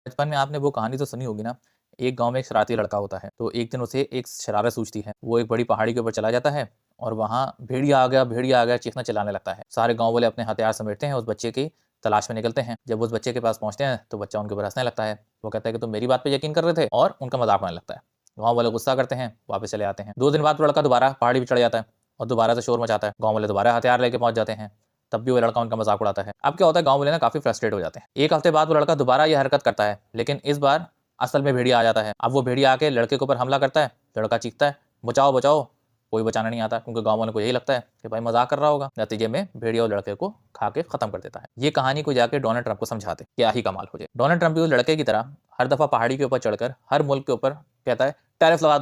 बचपन में आपने वो कहानी तो सुनी होगी ना, एक गाँव में एक शरारती लड़का होता है। तो एक दिन उसे एक शरारत सूझती है। वो एक बड़ी पहाड़ी के ऊपर चला जाता है और वहाँ भेड़िया आ गया चीखना चिल्लाने लगता है। सारे गाँव वाले अपने हथियार समेटते हैं, उस बच्चे की तलाश में निकलते हैं। जब उस बच्चे के पास पहुँचते हैं तो बच्चा उनके ऊपर हँसने लगता है। वो कहता है कि तुम मेरी बात पे यकीन कर रहे थे, और उनका मज़ाक उड़ाने लगता है। गाँव वाले गुस्सा करते हैं, वापस चले आते हैं। 2 दिन बाद वो लड़का दोबारा पहाड़ी पे चढ़ जाता है और दोबारा से शोर मचाता है। गाँव वाले दोबारा हथियार लेके पहुँच जाते हैं। तब भी वो लड़का उनका मज़ाक उड़ाता है। अब क्या होता है, गाँव वाले ना काफ़ी फ्रस्ट्रेट हो जाते हैं। 1 हफ्ते बाद वो लड़का दोबारा ये हरकत करता है, लेकिन इस बार असल में भेड़िया आ जाता है। अब वो भेड़िया आके लड़के के ऊपर हमला करता है। लड़का चीखता है, बचाओ बचाओ। कोई बचाने नहीं आता, क्योंकि गाँव वालों को यही लगता है कि भाई मजाक कर रहा होगा। नतीजे में भेड़िया उस लड़के को खा के खत्म कर देता है। ये कहानी को जाके डोनाल्ड ट्रंप को समझाते, क्या ही कमाल हो जाए। डोनाल्ड ट्रंप भी उस लड़के की तरह हर दफा पहाड़ी के ऊपर चढ़कर हर मुल्क के ऊपर कहता है, टैरिफ लगा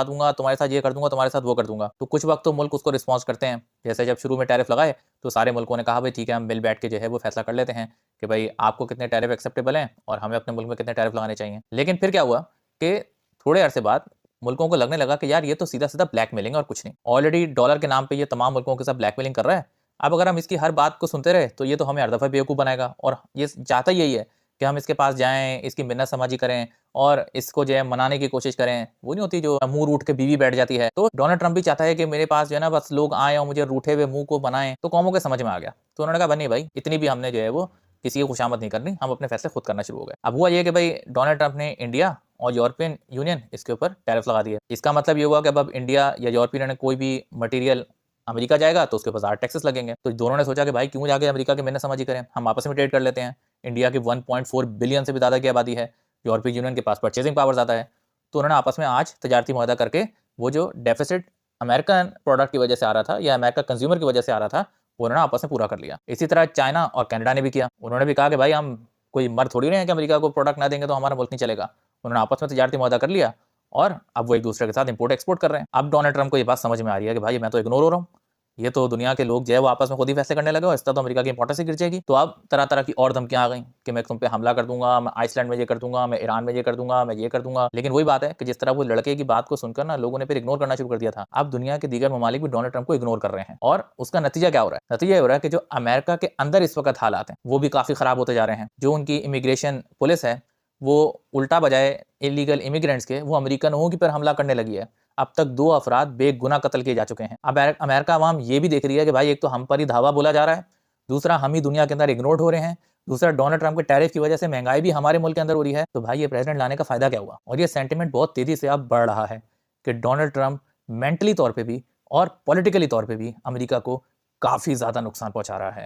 दूंगा, तुम्हारे साथ ये कर दूंगा, तुम्हारे साथ वो कर दूंगा। तो कुछ वक्त तो मुल्क उसको रिस्पॉन्स करते हैं। जैसे जब शुरू में टैरिफ लगाए तो सारे मुल्कों ने कहा भाई ठीक है, हम मिल बैठ के जो है वो फैसला कर लेते हैं कि भाई आपको कितने टैरिफ एक्सेप्टेबल हैं और हमें अपने मुल्क में कितने टैरिफ लगाने चाहिए। लेकिन फिर क्या हुआ कि थोड़े अरसे बाद मुल्कों को लगने लगा कि यार ये तो सीधा सीधा ब्लैकमेलिंग और कुछ नहीं। ऑलरेडी डॉलर के नाम पे ये तमाम मुल्कों के साथ ब्लैकमेलिंग कर रहा है। अब अगर हम इसकी हर बात को सुनते रहे तो ये तो हमें हर दफ़ा बेवकूफ़ बनाएगा, और ये चाहता यही है कि हम इसके पास जाएं, इसकी मिन्नत समाजी करें और इसको जो है मनाने की कोशिश करें। वो नहीं होती जो मुंह रूठ के बीवी बैठ जाती है। तो डोनाल्ड ट्रंप भी चाहता है कि मेरे पास जो है ना बस लोग आए और मुझे रूठे हुए मुंह को बनाएं। तो कौमों के समझ में आ गया। तो उन्होंने कहा नहीं भाई, इतनी भी हमने जो है वो किसी की खुशामद नहीं करनी, हम अपने फैसले खुद करना शुरू हो गए। अब हुआ ये कि भाई डोनाल्ड ट्रंप ने इंडिया और यूरोपियन यूनियन इसके ऊपर टैरिफ लगा दिए। इसका मतलब ये हुआ कि अब इंडिया या यूरोपियन यूनियन कोई भी मटेरियल अमेरिका जाएगा तो उसके ऊपर ज़्यादा टैक्सेस लगेंगे। तो दोनों ने सोचा कि भाई क्यों जाके अमेरिका के मिन्नत समाजी करें, हम आपस में ट्रेड कर लेते हैं। इंडिया की 1.4 बिलियन से भी ज़्यादा की आबादी है, यूरोपियन यूनियन के पास परचेजिंग पावर ज़्यादा है। तो उन्होंने आपस में आज तजारती मुआहदा करके वो जो डेफिसिट अमेरिकन प्रोडक्ट की वजह से आ रहा था या अमेरिका कंज्यूमर की वजह से आ रहा था, वो उन्होंने आपस में पूरा कर लिया। इसी तरह चाइना और कनाडा ने भी किया। उन्होंने भी कहा कि भाई हम कोई मर थोड़ी रहे हैं कि अमेरिका को प्रोडक्ट ना देंगे तो हमारा मुल्क नहीं चलेगा। उन्होंने आपस में तजारती मुआहदा कर लिया और अब वो एक दूसरे के साथ इंपोर्ट एक्सपोर्ट कर रहे हैं। अब डोनाल्ड ट्रंप को ये बात समझ में आ रही है कि भाई मैं तो इग्नोर हो रहा हूँ, ये तो दुनिया के लोग जो है वो आपस में खुद ही फैसले करने लगे और इस तरह तो अमेरिका की इंपॉर्टेंस ही गिर जाएगी। तो अब तरह तरह की और धमकियां आ गई कि मैं तुम पे हमला कर दूंगा, मैं आइसलैंड में ये कर दूंगा, मैं ईरान में ये कर दूंगा, मैं ये कर दूंगा। लेकिन वही बात है कि जिस तरह वो लड़के की बात को सुनकर ना लोगों ने फिर इग्नोर करना शुरू कर दिया था, अब दुनिया के दीगर ममालिक भी डोनाल्ड ट्रंप को इग्नोर कर रहे हैं। और उसका नतीजा क्या हो रहा है? नतीजा ये हो रहा है कि जो अमेरिका के अंदर इस वक्त हालात हैं वो भी काफी खराब होते जा रहे हैं। जो उनकी इमिग्रेशन पुलिस है वो उल्टा बजाय इलीगल इमिग्रेंट्स के वो अमेरिकनों की पर हमला करने लगी है। अब तक 2 अफराद बेगुनाह कत्ल किए जा चुके हैं। अब अमेरिका अवाम ये भी देख रही है कि भाई एक तो हम पर ही धावा बोला जा रहा है, दूसरा हम ही दुनिया के अंदर इग्नोर्ड हो रहे हैं, दूसरा डोनाल्ड ट्रंप के टैरिफ की वजह से महंगाई भी हमारे मुल्क के अंदर हो रही है। तो भाई ये प्रेसिडेंट लाने का फायदा क्या हुआ? और ये सेंटिमेंट बहुत तेजी से अब बढ़ रहा है कि डोनाल्ड ट्रंप मेंटली तौर पे भी और पॉलिटिकली तौर पे भी अमेरिका को काफी ज्यादा नुकसान पहुंचा रहा है।